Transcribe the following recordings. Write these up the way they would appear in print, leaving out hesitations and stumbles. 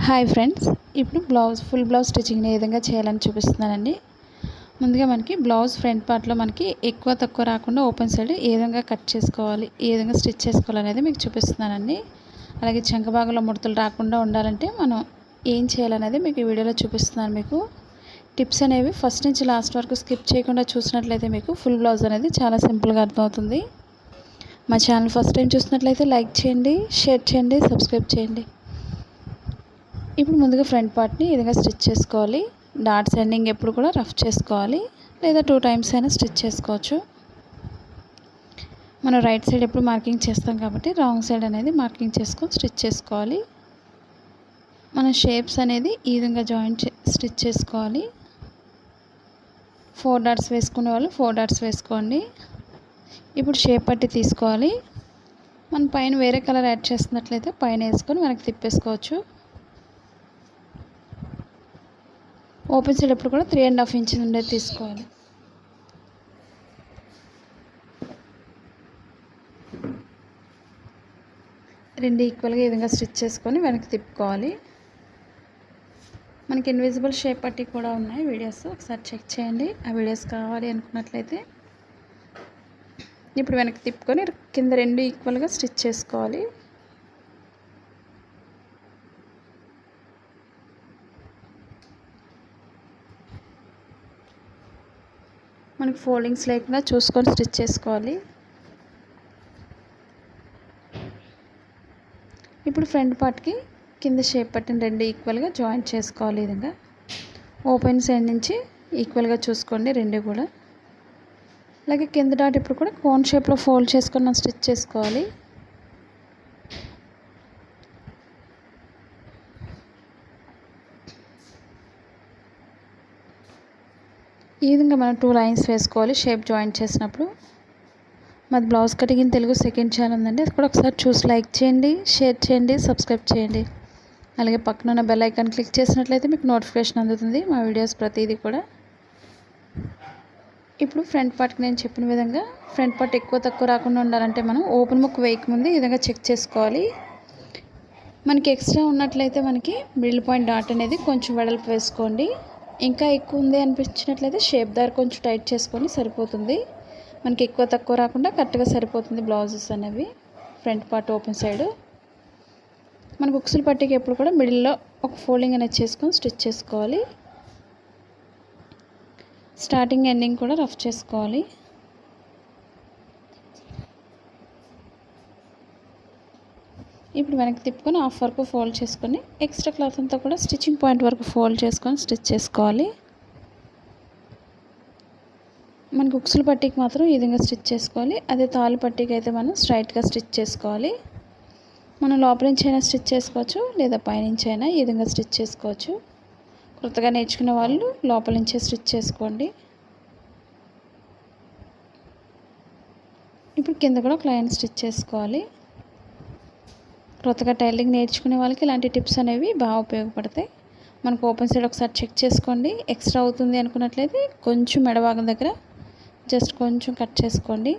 Hi friends, ఇప్పుడు full blouse స్టిచ్చింగ్ని ఏ విధంగా చేయాలని చూపిస్తున్నానండి. ముందుగా మనకి బ్లౌజ్ ఫ్రంట్ పార్ట్లో మనకి ఎక్కువ తక్కువ రాకుండా ఓపెన్ సైడ్ ఏ విధంగా కట్ చేసుకోవాలి, ఏ విధంగా స్టిచ్ చేసుకోవాలనేది మీకు చూపిస్తున్నానండి. అలాగే చంక భాగంలో ముడతలు రాకుండా ఉండాలంటే మనం ఏం చేయాలనేది మీకు ఈ వీడియోలో చూపిస్తున్నాను. మీకు టిప్స్ అనేవి ఫస్ట్ నుంచి లాస్ట్ వరకు స్కిప్ చేయకుండా చూసినట్లయితే మీకు ఫుల్ బ్లౌజ్ అనేది చాలా సింపుల్గా అర్థమవుతుంది. మా ఛానల్ ఫస్ట్ టైం చూసినట్లయితే లైక్ చేయండి, షేర్ చేయండి, సబ్స్క్రైబ్ చేయండి. ఇప్పుడు ముందుగా ఫ్రంట్ పార్ట్ని ఈ విధంగా స్టిచ్ చేసుకోవాలి. డాట్స్ ఎండింగ్ ఎప్పుడు కూడా రఫ్ చేసుకోవాలి, లేదా 2 టైమ్స్ అయినా స్టిచ్ చేసుకోవచ్చు. మనం రైట్ సైడ్ ఎప్పుడు మార్కింగ్ చేస్తాం కాబట్టి రాంగ్ సైడ్ అనేది మార్కింగ్ చేసుకొని స్టిచ్ చేసుకోవాలి. మన షేప్స్ అనేది ఈ విధంగా స్టిచ్ చేసుకోవాలి. 4 డాట్స్ వేసుకునే వాళ్ళు 4 డాట్స్ వేసుకోండి. ఇప్పుడు షేప్ పట్టి తీసుకోవాలి. మనం పైన వేరే కలర్ యాడ్ చేస్తున్నట్లయితే పైన వేసుకొని మనకి తిప్పేసుకోవచ్చు. ఓపెన్ సైడ్ ఎప్పుడు కూడా 3.5 ఇంచెస్ ఉండేది తీసుకోవాలి. రెండు ఈక్వల్గా ఈ విధంగా స్టిచ్ చేసుకొని వెనక్కి తిప్పుకోవాలి. మనకి ఇన్విజిబుల్ షేప్ పట్టి కూడా ఉన్నాయి వీడియోస్, ఒకసారి చెక్ చేయండి. ఆ వీడియోస్ కావాలి అనుకున్నట్లయితే ఇప్పుడు వెనక్కి తిప్పుకొని కింద రెండు ఈక్వల్గా స్టిచ్ చేసుకోవాలి. మనకి ఫోల్డింగ్స్ లేకుండా చూసుకొని స్టిచ్ చేసుకోవాలి. ఇప్పుడు ఫ్రంట్ పార్ట్కి కింద షేప్ పట్టిన రెండు ఈక్వల్గా జాయింట్ చేసుకోవాలి. ఈ విధంగా ఓపెన్ సైడ్ నుంచి ఈక్వల్గా చూసుకోండి రెండు కూడా. అలాగే కింద డాట్ ఇప్పుడు కూడా కోన్ షేప్లో ఫోల్డ్ చేసుకొని మనం స్టిచ్ చేసుకోవాలి. ఈ విధంగా మనం 2 లైన్స్ వేసుకోవాలి షేప్ జాయింట్ చేసినప్పుడు. మాది blouse cutting in Telugu second channel ఉందండి, అది కూడా ఒకసారి చూసి లైక్ చేయండి, షేర్ చేయండి, సబ్స్క్రైబ్ చేయండి. అలాగే పక్కన ఉన్న బెల్ ఐకాన్ క్లిక్ చేసినట్లయితే మీకు నోటిఫికేషన్ అందుతుంది మా వీడియోస్ ప్రతిదీ కూడా. ఇప్పుడు ఫ్రంట్ పార్ట్కి నేను చెప్పిన విధంగా ఫ్రంట్ పార్ట్ ఎక్కువ తక్కువ రాకుండా ఉండాలంటే మనం ఓపెన్ ముక్ వేయక ముందు ఈ విధంగా చెక్ చేసుకోవాలి. మనకి ఎక్స్ట్రా ఉన్నట్లయితే మనకి మిడిల్ పాయింట్ డాట్ అనేది కొంచెం వెడల్పు వేసుకోండి. ఇంకా ఎక్కువ ఉంది అనిపించినట్లయితే షేప్ దారి కొంచెం టైట్ చేసుకొని సరిపోతుంది. మనకి ఎక్కువ తక్కువ రాకుండా కరెక్ట్గా సరిపోతుంది బ్లౌజెస్ అనేవి. ఫ్రంట్ పార్ట్ ఓపెన్ సైడ్ మనకు ఉక్సులు పట్టికి ఎప్పుడు కూడా మిడిల్లో ఒక ఫోల్డింగ్ అనేది చేసుకొని స్టిచ్ చేసుకోవాలి. స్టార్టింగ్ ఎండింగ్ కూడా రఫ్ చేసుకోవాలి. ఇప్పుడు వెనక్కి తిప్పుకొని హాఫ్ వరకు ఫోల్డ్ చేసుకొని ఎక్స్ట్రా క్లాత్ అంతా కూడా స్టిచ్చింగ్ పాయింట్ వరకు ఫోల్డ్ చేసుకొని స్టిచ్ చేసుకోవాలి. మనకి ఉక్సులు పట్టీకి మాత్రం ఈ విధంగా స్టిచ్ చేసుకోవాలి. అదే తాళ్ళు పట్టీకి అయితే మనం స్ట్రైట్గా స్టిచ్ చేసుకోవాలి. మనం లోపల నుంచి అయినా స్టిచ్ చేసుకోవచ్చు, లేదా పైనుంచి అయినా ఈ విధంగా స్టిచ్ చేసుకోవచ్చు. కొత్తగా నేర్చుకునే వాళ్ళు లోపల నుంచే స్టిచ్ చేసుకోండి. ఇప్పుడు కింద కూడా ఒక లైన్ స్టిచ్ చేసుకోవాలి. కొత్తగా టైలరింగ్ నేర్చుకునే వాళ్ళకి ఇలాంటి టిప్స్ అనేవి బాగా ఉపయోగపడతాయి. మనకు ఓపెన్ సైడ్ ఒకసారి చెక్ చేసుకోండి. ఎక్స్ట్రా అవుతుంది అనుకున్నట్లయితే కొంచెం మెడభాగం దగ్గర జస్ట్ కొంచెం కట్ చేసుకోండి.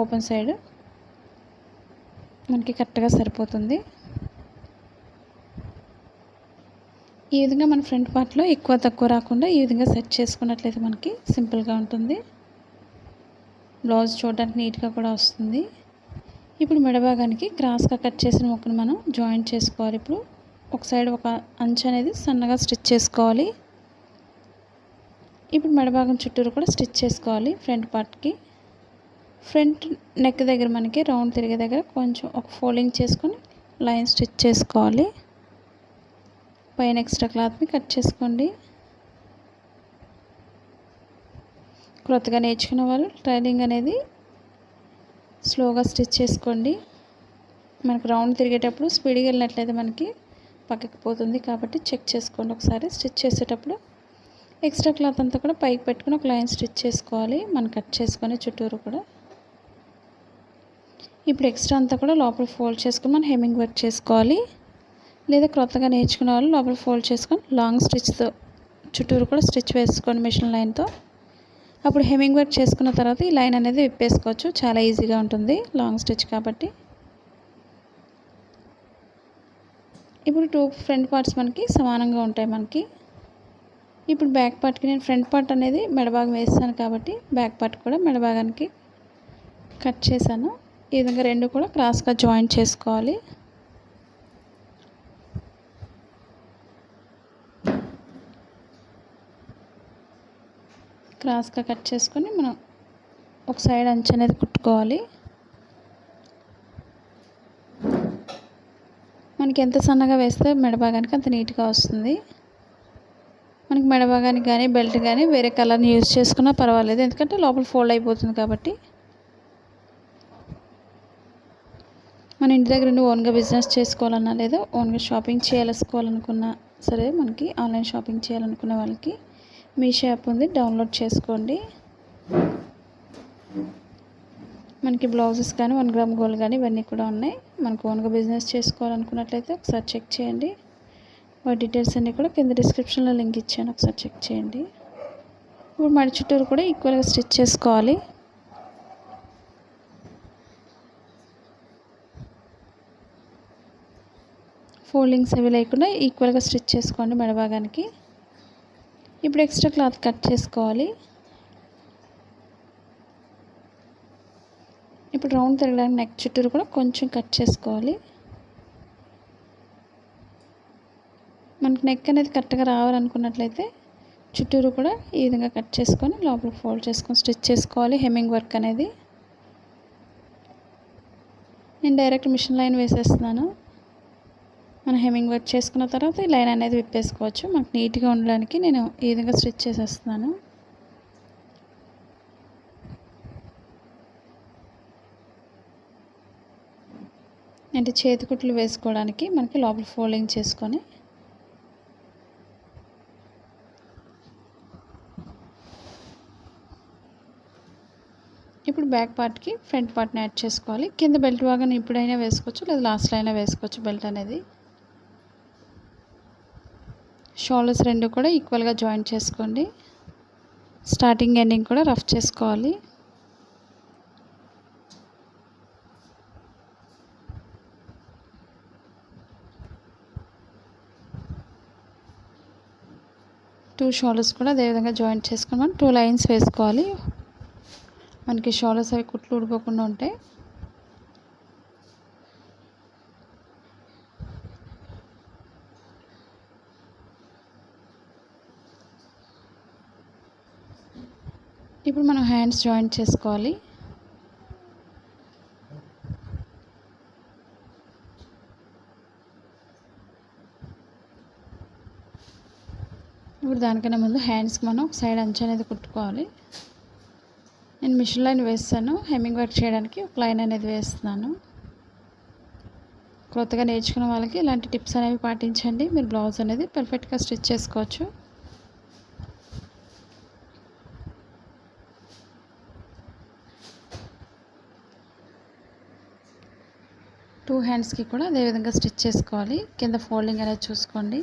ఓపెన్ సైడ్ మనకి కరెక్ట్గా సరిపోతుంది. ఈ విధంగా మన ఫ్రంట్ పార్ట్లో ఎక్కువ తక్కువ రాకుండా ఈ విధంగా సెట్ చేసుకున్నట్లయితే మనకి సింపుల్గా ఉంటుంది. బ్లౌజ్ చూడడానికి నీట్గా కూడా వస్తుంది. ఇప్పుడు మెడభాగానికి క్రాస్గా కట్ చేసిన ముక్కను మనం జాయింట్ చేసుకోవాలి. ఇప్పుడు ఒక సైడ్ ఒక అంచు అనేది సన్నగా స్టిచ్ చేసుకోవాలి. ఇప్పుడు మెడభాగం చుట్టూరు కూడా స్టిచ్ చేసుకోవాలి. ఫ్రంట్ పార్ట్కి ఫ్రంట్ నెక్ దగ్గర మనకి రౌండ్ తిరిగే దగ్గర కొంచెం ఒక ఫోల్డింగ్ చేసుకొని లైన్ స్టిచ్ చేసుకోవాలి. పైన ఎక్స్ట్రా క్లాత్ని కట్ చేసుకోండి. కొత్తగా నేర్చుకున్న వాళ్ళు టైలరింగ్ అనేది స్లోగా స్టిచ్ చేసుకోండి. మనకు రౌండ్ తిరిగేటప్పుడు స్పీడ్గా వెళ్ళినట్లయితే మనకి పక్కకి పోతుంది, కాబట్టి చెక్ చేసుకోండి ఒకసారి. స్టిచ్ చేసేటప్పుడు ఎక్స్ట్రా క్లాత్ అంతా కూడా పైకి పెట్టుకుని ఒక లైన్ స్టిచ్ చేసుకోవాలి. మనం కట్ చేసుకొని చుట్టూరు కూడా. ఇప్పుడు ఎక్స్ట్రా అంతా కూడా లోపల ఫోల్డ్ చేసుకొని మనం హెమ్మింగ్ వర్క్ చేసుకోవాలి. లేదా కొత్తగా నేర్చుకునే వాళ్ళు లోపల ఫోల్డ్ చేసుకొని లాంగ్ స్టిచ్తో చుట్టూరు కూడా స్టిచ్ వేసుకోండి మిషన్ లైన్తో. అప్పుడు హెమ్మింగ్ వర్క్ చేసుకున్న తర్వాత ఈ లైన్ అనేది విప్పేసుకోవచ్చు. చాలా ఈజీగా ఉంటుంది లాంగ్ స్టిచ్ కాబట్టి. ఇప్పుడు 2 ఫ్రంట్ పార్ట్స్ మనకి సమానంగా ఉంటాయి మనకి. ఇప్పుడు బ్యాక్ పార్ట్కి నేను ఫ్రంట్ పార్ట్ అనేది మెడభాగం వేస్తాను కాబట్టి బ్యాక్ పార్ట్ కూడా మెడభాగానికి కట్ చేశాను. ఈ విధంగా 2 కూడా క్రాస్గా జాయింట్ చేసుకోవాలి. క్రాస్గా కట్ చేసుకొని మనం ఒక సైడ్ అంచు అనేది కుట్టుకోవాలి. మనకి ఎంత సన్నగా వేస్తే మెడభాగానికి అంత నీట్గా వస్తుంది. మనకి మెడభాగానికి కానీ బెల్ట్ కానీ వేరే కలర్ని యూజ్ చేసుకున్నా పర్వాలేదు, ఎందుకంటే లోపల ఫోల్డ్ అయిపోతుంది కాబట్టి. మన ఇంటి దగ్గర నుండి ఓన్గా బిజినెస్ చేసుకోవాలన్నా లేదా ఓన్గా షాపింగ్ చేసుకోవాలనుకున్నా సరే, మనకి ఆన్లైన్ షాపింగ్ చేయాలనుకునే వాళ్ళకి మీషో యాప్ ఉంది, డౌన్లోడ్ చేసుకోండి. మనకి బ్లౌజెస్ కానీ 1 గ్రామ్ గోల్డ్ కానీ ఇవన్నీ కూడా ఉన్నాయి. మనకు ఓన్గా బిజినెస్ చేసుకోవాలనుకున్నట్లయితే ఒకసారి చెక్ చేయండి. వాటి డీటెయిల్స్ అన్నీ కూడా కింద డిస్క్రిప్షన్లో లింక్ ఇచ్చాను, ఒకసారి చెక్ చేయండి. ఇప్పుడు మడి చుట్టూరు కూడా ఈక్వల్గా స్టిచ్ చేసుకోవాలి. ఫోల్డింగ్స్ అవి లేకుండా ఈక్వల్గా స్టిచ్ చేసుకోండి మెడభాగానికి. ఇప్పుడు ఎక్స్ట్రా క్లాత్ కట్ చేసుకోవాలి. ఇప్పుడు రౌండ్ తిరగడానికి నెక్ చుట్టూరు కూడా కొంచెం కట్ చేసుకోవాలి. మనకి నెక్ అనేది కరెక్ట్గా రావాలనుకున్నట్లయితే చుట్టూరు కూడా ఈ విధంగా కట్ చేసుకొని లోపల ఫోల్డ్ చేసుకొని స్టిచ్ చేసుకోవాలి. హెమ్మింగ్ వర్క్ అనేది నేను డైరెక్ట్ మిషన్ లైన్ వేసేస్తున్నాను. మనం హెమ్మింగ్ వర్క్ చేసుకున్న తర్వాత ఈ లైన్ అనేది విప్పేసుకోవచ్చు. మనకు నీట్గా ఉండడానికి నేను ఈ విధంగా స్టిచ్ చేసేస్తున్నాను. అంటే చేతి కుట్లు వేసుకోవడానికి మనకి లోపల ఫోల్డింగ్ చేసుకొని ఇప్పుడు బ్యాక్ పార్ట్కి ఫ్రంట్ పార్ట్ని యాడ్ చేసుకోవాలి. కింద బెల్ట్ భాగాన్ని ఇప్పుడైనా వేసుకోవచ్చు లేదా లాస్ట్లో అయినా వేసుకోవచ్చు బెల్ట్ అనేది. షోల్డర్స్ 2 కూడా ఈక్వల్గా జాయింట్ చేసుకోండి. స్టార్టింగ్ ఎండింగ్ కూడా రఫ్ చేసుకోవాలి. టూ షోల్డర్స్ కూడా అదేవిధంగా జాయింట్ చేసుకొని మనం 2 లైన్స్ వేసుకోవాలి. మనకి షోల్డర్స్ అవి కుట్లు ఊడిపోకుండా ఉంటాయి. ఇప్పుడు మనం హ్యాండ్స్ జాయింట్ చేసుకోవాలి. ఇప్పుడు దానికన్నా ముందు హ్యాండ్స్కి మనం ఒక సైడ్ అంచు అనేది కుట్టుకోవాలి. నేను మిషన్ లైన్ వేస్తాను, హెమ్మింగ్ వర్క్ చేయడానికి ఒక లైన్ అనేది వేస్తున్నాను. కొత్తగా నేర్చుకున్న వాళ్ళకి ఇలాంటి టిప్స్ అనేవి పాటించండి, మీరు బ్లౌజ్ అనేది పర్ఫెక్ట్గా స్టిచ్ చేసుకోవచ్చు. టూ హ్యాండ్స్కి కూడా అదేవిధంగా స్టిచ్ చేసుకోవాలి. కింద ఫోల్డింగ్ అనేది చూసుకోండి.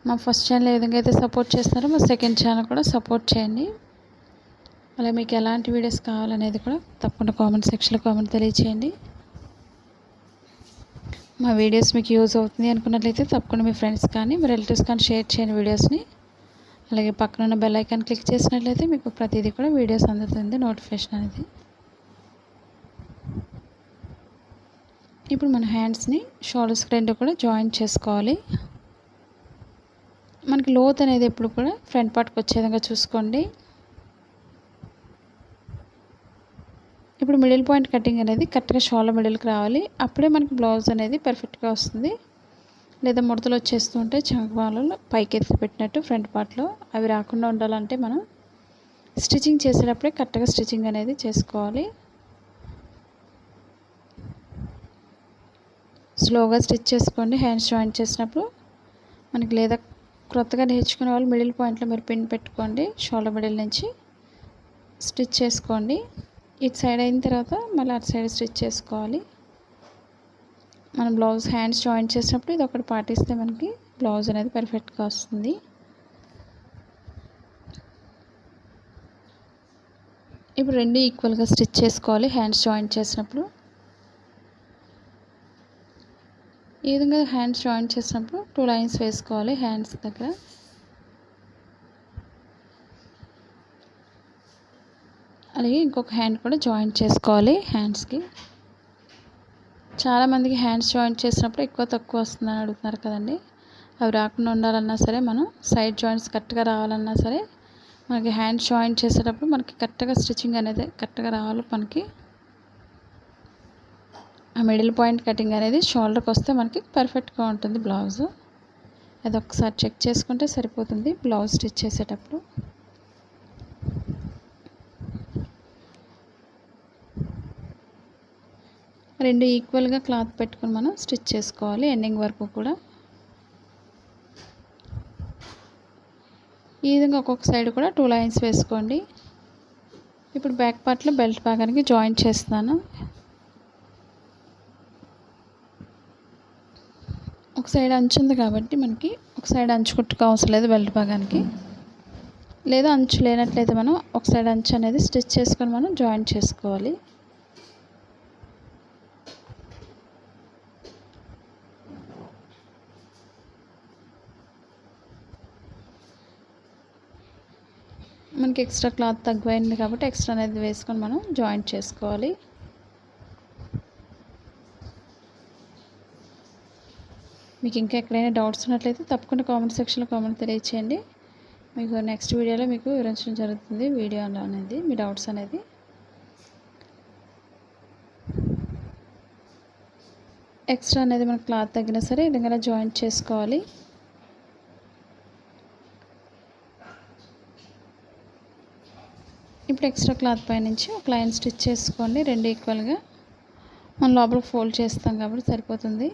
మా ఫస్ట్ ఛానల్ ఏ విధంగా అయితే సపోర్ట్ చేస్తున్నారో మా సెకండ్ ఛానల్ కూడా సపోర్ట్ చేయండి. అలాగే మీకు ఎలాంటి వీడియోస్ కావాలనేది కూడా తప్పకుండా కామెంట్ సెక్షన్లో కామెంట్ తెలియచేయండి. మా వీడియోస్ మీకు యూజ్ అవుతుంది అనుకున్నట్లయితే తప్పకుండా మీ ఫ్రెండ్స్ కానీ మీ రిలేటివ్స్ కానీ షేర్ చేయండి వీడియోస్ని. అలాగే పక్కన ఉన్న బెల్ ఐకాన్ క్లిక్ చేసినట్లయితే మీకు ప్రతిదీ కూడా వీడియోస్ అందుతుంది, నోటిఫికేషన్ అనేది. ఇప్పుడు మన హ్యాండ్స్ని షోల్డర్స్ 2 కూడా జాయింట్ చేసుకోవాలి. మనకి లోత్ అనేది ఎప్పుడు కూడా ఫ్రంట్ పార్ట్కి వచ్చే విధంగా చూసుకోండి. ఇప్పుడు మిడిల్ పాయింట్ కటింగ్ అనేది కరెక్ట్గా షోల్డర్ మిడిల్కి రావాలి. అప్పుడే మనకి బ్లౌజ్ అనేది పర్ఫెక్ట్గా వస్తుంది. లేదా ముడతలు వచ్చేస్తూ ఉంటే చంకబాలలో పైకి ఎత్తి పెట్టినట్టు ఫ్రంట్ పార్ట్లో అవి రాకుండా ఉండాలంటే మనం స్టిచ్చింగ్ చేసేటప్పుడే కరెక్ట్గా స్టిచ్చింగ్ అనేది చేసుకోవాలి. స్లోగా స్టిచ్ చేసుకోండి హ్యాండ్స్ జాయింట్ చేసినప్పుడు. మనకి లేదా కొత్తగా నేర్చుకునే వాళ్ళు మిడిల్ పాయింట్లో మీరు పిన్ పెట్టుకోండి. షోల్డర్ మిడిల్ నుంచి స్టిచ్ చేసుకోండి. ఇటు సైడ్ అయిన తర్వాత మళ్ళీ అటు సైడ్ స్టిచ్ చేసుకోవాలి. మనం బ్లౌజ్ హ్యాండ్స్ జాయింట్ చేసినప్పుడు ఇది ఒకటి పాటిస్తే మనకి బ్లౌజ్ అనేది పర్ఫెక్ట్గా వస్తుంది. ఇప్పుడు రెండు ఈక్వల్గా స్టిచ్ చేసుకోవాలి. హ్యాండ్స్ జాయింట్ చేసినప్పుడు ఈ విధంగా హ్యాండ్స్ జాయింట్ చేసినప్పుడు 2 లైన్స్ వేసుకోవాలి హ్యాండ్స్ దగ్గర. అలాగే ఇంకొక హ్యాండ్ కూడా జాయింట్ చేసుకోవాలి హ్యాండ్స్కి. చాలామందికి హ్యాండ్స్ జాయింట్ చేసినప్పుడు ఎక్కువ తక్కువ వస్తుందని అడుగుతున్నారు కదండి. అవి రాకుండా ఉండాలన్నా సరే, మనం సైడ్ జాయింట్స్ కరెక్ట్గా రావాలన్నా సరే, మనకి హ్యాండ్స్ జాయింట్ చేసేటప్పుడు మనకి కరెక్ట్గా స్టిచ్చింగ్ అనేది కరెక్ట్గా రావాలి. మనకి ఆ మిడిల్ పాయింట్ కటింగ్ అనేది షోల్డర్కి వస్తే మనకి పర్ఫెక్ట్గా ఉంటుంది బ్లౌజు. అది ఒకసారి చెక్ చేసుకుంటే సరిపోతుంది బ్లౌజ్ స్టిచ్ చేసేటప్పుడు. రెండు ఈక్వల్గా క్లాత్ పెట్టుకొని మనం స్టిచ్ చేసుకోవాలి ఎండింగ్ వరకు కూడా. ఈ విధంగా ఒక్కొక్క సైడ్ కూడా 2 లైన్స్ వేసుకోండి. ఇప్పుడు బ్యాక్ పార్ట్లో బెల్ట్ భాగానికి జాయింట్ చేస్తున్నాను. ఒక సైడ్ అంచు ఉంది కాబట్టి మనకి ఒక సైడ్ అంచు కుట్టుకు అవసరం లేదు బెల్ట్ భాగానికి. లేదా అంచు లేనట్లయితే మనం ఒక సైడ్ అంచు అనేది స్టిచ్ చేసుకొని మనం జాయింట్ చేసుకోవాలి. మనకి ఎక్స్ట్రా క్లాత్ తగ్గిపోయింది కాబట్టి ఎక్స్ట్రా అనేది వేసుకొని మనం జాయింట్ చేసుకోవాలి. మీకు ఇంకా ఎక్కడైనా డౌట్స్ ఉన్నట్లయితే తప్పకుండా కామెంట్ సెక్షన్లో కామెంట్ తెలియచేయండి. మీకు నెక్స్ట్ వీడియోలో మీకు వివరించడం జరుగుతుంది వీడియో అనేది మీ డౌట్స్ అనేది. ఎక్స్ట్రా అనేది మనకు క్లాత్ తగ్గినా సరే ఈ విధంగా జాయింట్ చేసుకోవాలి. ఇప్పుడు ఎక్స్ట్రా క్లాత్ పై నుంచి ఒక లైన్ స్టిచ్ చేసుకోండి. రెండు ఈక్వల్గా మనం లోపల ఫోల్డ్ చేస్తాం కాబట్టి సరిపోతుంది.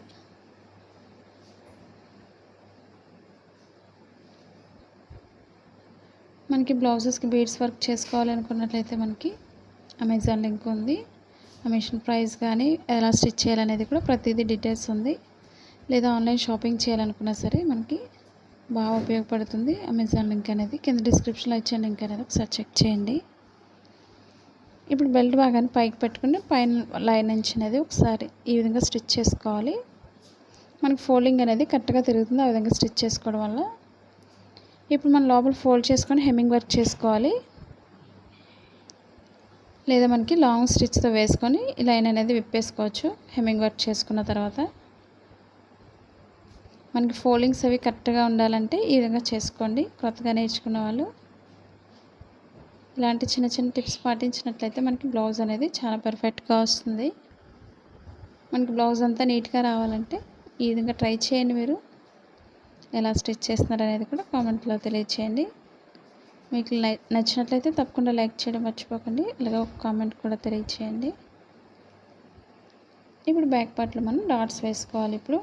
మనకి బ్లౌజెస్కి బీడ్స్ వర్క్ చేసుకోవాలనుకున్నట్లయితే మనకి అమెజాన్ లింక్ ఉంది. ఆ మిషన్ ప్రైస్ కానీ ఎలా స్టిచ్ చేయాలనేది కూడా ప్రతిదీ డీటెయిల్స్ ఉంది. లేదా ఆన్లైన్ షాపింగ్ చేయాలనుకున్నా సరే మనకి బాగా ఉపయోగపడుతుంది అమెజాన్ లింక్ అనేది. కింద డిస్క్రిప్షన్లో ఇచ్చే లింక్ అనేది ఒకసారి చెక్ చేయండి. ఇప్పుడు బెల్ట్ భాగాన్ని పైకి పెట్టుకుని పైన లైన్ నుంచి అనేది ఒకసారి ఈ విధంగా స్టిచ్ చేసుకోవాలి. మనకి ఫోల్డింగ్ అనేది కరెక్ట్గా తిరుగుతుంది ఆ విధంగా స్టిచ్ చేసుకోవడం వల్ల. ఇప్పుడు మనం లోపల ఫోల్డ్ చేసుకొని హెమ్మింగ్ వర్క్ చేసుకోవాలి. లేదా మనకి లాంగ్ స్టిచ్తో వేసుకొని ఈ లైన్ అనేది విప్పేసుకోవచ్చు. హెమ్మింగ్ వర్క్ చేసుకున్న తర్వాత మనకి ఫోల్డింగ్స్ అవి కరెక్ట్గా ఉండాలంటే ఈ విధంగా చేసుకోండి. కొత్తగా నేర్చుకున్న వాళ్ళు ఇలాంటి చిన్న చిన్న టిప్స్ పాటించినట్లయితే మనకి బ్లౌజ్ అనేది చాలా పర్ఫెక్ట్గా వస్తుంది. మనకి బ్లౌజ్ అంతా నీట్గా రావాలంటే ఈ విధంగా ట్రై చేయండి. మీరు ఎలా స్టిచ్ చేస్తున్నారు అనేది కూడా కామెంట్లో తెలియచేయండి. మీకు నచ్చినట్లయితే తప్పకుండా లైక్ చేయడం మర్చిపోకండి. ఇలాగ ఒక కామెంట్ కూడా తెలియచేయండి. ఇప్పుడు బ్యాక్ పార్ట్లో మనం డాట్స్ వేసుకోవాలి. ఇప్పుడు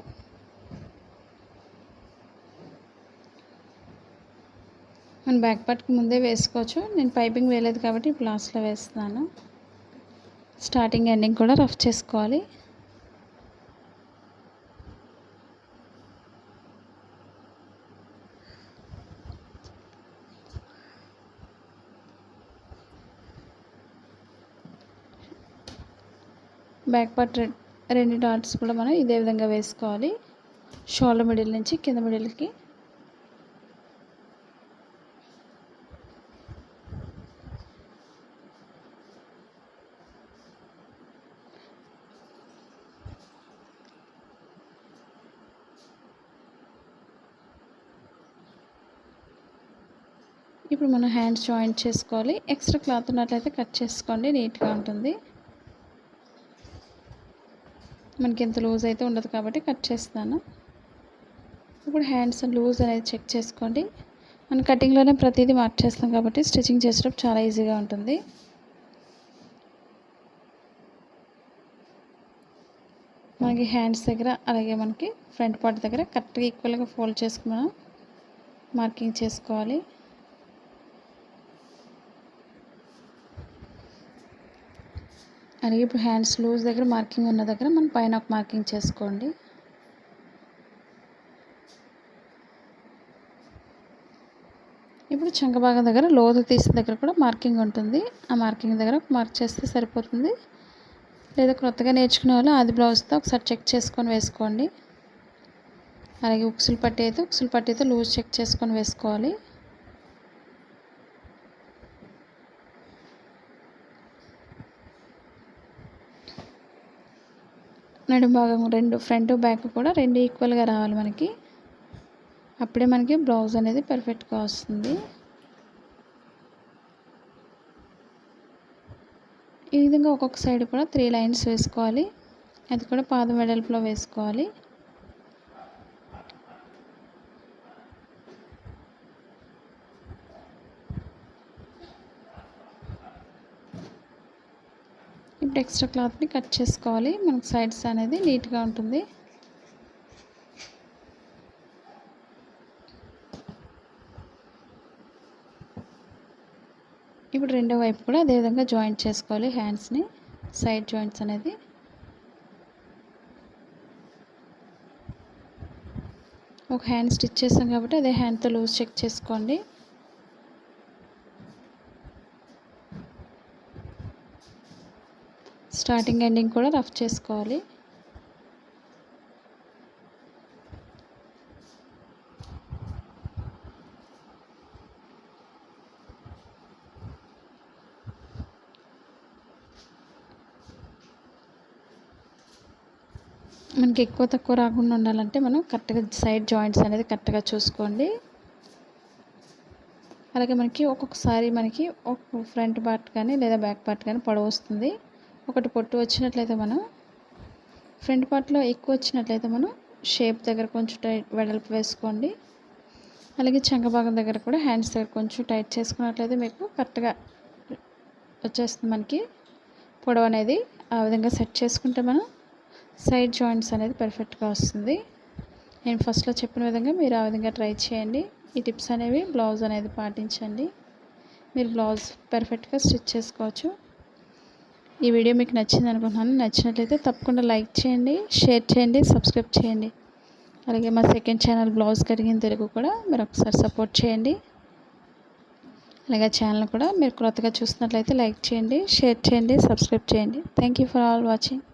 మన బ్యాక్ పార్ట్కి ముందే వేసుకోవచ్చు. నేను పైపింగ్ వేయలేదు కాబట్టి ఇప్పుడు లాస్ట్లో వేస్తున్నాను. స్టార్టింగ్ ఎండింగ్ కూడా రఫ్ చేసుకోవాలి. బ్యాక్ పార్ట్ రెండు డాట్స్ కూడా మనం ఇదే విధంగా వేసుకోవాలి. షోల్డర్ మిడిల్ నుంచి కింద మిడిల్కి. ఇప్పుడు మనం హ్యాండ్స్ జాయింట్ చేసుకోవాలి. ఎక్స్ట్రా క్లాత్ ఉన్నట్లయితే కట్ చేసుకోండి, నీట్గా ఉంటుంది. మనకి ఎంత లూజ్ అయితే ఉండదు కాబట్టి కట్ చేస్తాను. ఇప్పుడు హ్యాండ్స్ లూజ్ అనేది చెక్ చేసుకోండి. మనం కటింగ్లోనే ప్రతిదీ మార్చేస్తాం కాబట్టి స్టిచ్చింగ్ చేసేటప్పుడు చాలా ఈజీగా ఉంటుంది. మనకి హ్యాండ్స్ దగ్గర అలాగే మనకి ఫ్రంట్ పార్ట్ దగ్గర కరెక్ట్గా ఈక్వల్గా ఫోల్డ్ చేసుకుని మనం మార్కింగ్ చేసుకోవాలి. అలాగే ఇప్పుడు హ్యాండ్స్ లూజ్ దగ్గర మార్కింగ్ ఉన్న దగ్గర మనం పైన ఒక మార్కింగ్ చేసుకోండి. ఇప్పుడు చంక భాగం దగ్గర లోతు తీసిన దగ్గర కూడా మార్కింగ్ ఉంటుంది. ఆ మార్కింగ్ దగ్గర మార్క్ చేస్తే సరిపోతుంది. లేదా కొత్తగా నేర్చుకునే వాళ్ళు ఆది బ్లౌజ్తో ఒకసారి చెక్ చేసుకొని వేసుకోండి. అలాగే ఉక్సులు పట్టీతో లూజ్ చెక్ చేసుకొని వేసుకోవాలి. నడుము భాగం రెండు ఫ్రంట్ బ్యాక్ కూడా రెండు ఈక్వల్గా రావాలి మనకి. అప్పుడే మనకి బ్లౌజ్ అనేది పర్ఫెక్ట్గా వస్తుంది. ఈ విధంగా ఒక్కొక్క సైడ్ కూడా 3 లైన్స్ వేసుకోవాలి. అది కూడా పాదం వెడల్పులో వేసుకోవాలి. ఇప్పుడు ఎక్స్ట్రా క్లాత్ని కట్ చేసుకోవాలి. మనకు సైడ్స్ అనేది నీట్గా ఉంటుంది. ఇప్పుడు రెండో వైపు కూడా అదేవిధంగా జాయింట్ చేసుకోవాలి. హ్యాండ్స్ని సైడ్ జాయింట్స్ అనేది ఒక హ్యాండ్ స్టిచ్ చేస్తాం కాబట్టి అదే హ్యాండ్తో లూజ్ చెక్ చేసుకోండి. స్టార్టింగ్ ఎండింగ్ కూడా రఫ్ చేసుకోవాలి. మనకి ఎక్కువ తక్కువ రాకుండా ఉండాలంటే మనం కరెక్ట్గా సైడ్ జాయింట్స్ అనేది కరెక్ట్గా చూసుకోండి. అలాగే మనకి ఒక్కొక్కసారి మనకి ఒక ఫ్రంట్ పార్ట్ కానీ లేదా బ్యాక్ పార్ట్ కానీ పొడవు వస్తుంది. ఒకటి పొట్టు వచ్చినట్లయితే మనం ఫ్రంట్ పార్ట్లో ఎక్కువ వచ్చినట్లయితే మనం షేప్ దగ్గర కొంచెం టైట్ వెడల్పు వేసుకోండి. అలాగే చంక భాగం దగ్గర కూడా హ్యాండ్స్ దగ్గర కొంచెం టైట్ చేసుకున్నట్లయితే మీకు కరెక్ట్గా వచ్చేస్తుంది. మనకి పొడవు అనేది ఆ విధంగా సెట్ చేసుకుంటే మనం సైడ్ జాయింట్స్ అనేది పర్ఫెక్ట్గా వస్తుంది. నేను ఫస్ట్లో చెప్పిన విధంగా మీరు ఆ విధంగా ట్రై చేయండి. ఈ టిప్స్ అనేవి బ్లౌజ్ అనేది పాటించండి. మీరు బ్లౌజ్ పర్ఫెక్ట్గా స్టిచ్ చేసుకోవచ్చు. ఈ వీడియో మీకు నచ్చింది అనుకుంటున్నాను. నచ్చినట్లయితే తప్పకుండా లైక్ చేయండి, షేర్ చేయండి, సబ్స్క్రైబ్ చేయండి. అలాగే మా second channel blouse cutting Telugu కూడా మీరు ఒకసారి సపోర్ట్ చేయండి. అలాగే ఛానల్ కూడా మీరు కొత్తగా చూసినట్లయితే లైక్ చేయండి, షేర్ చేయండి, సబ్స్క్రైబ్ చేయండి. Thank you for all watching.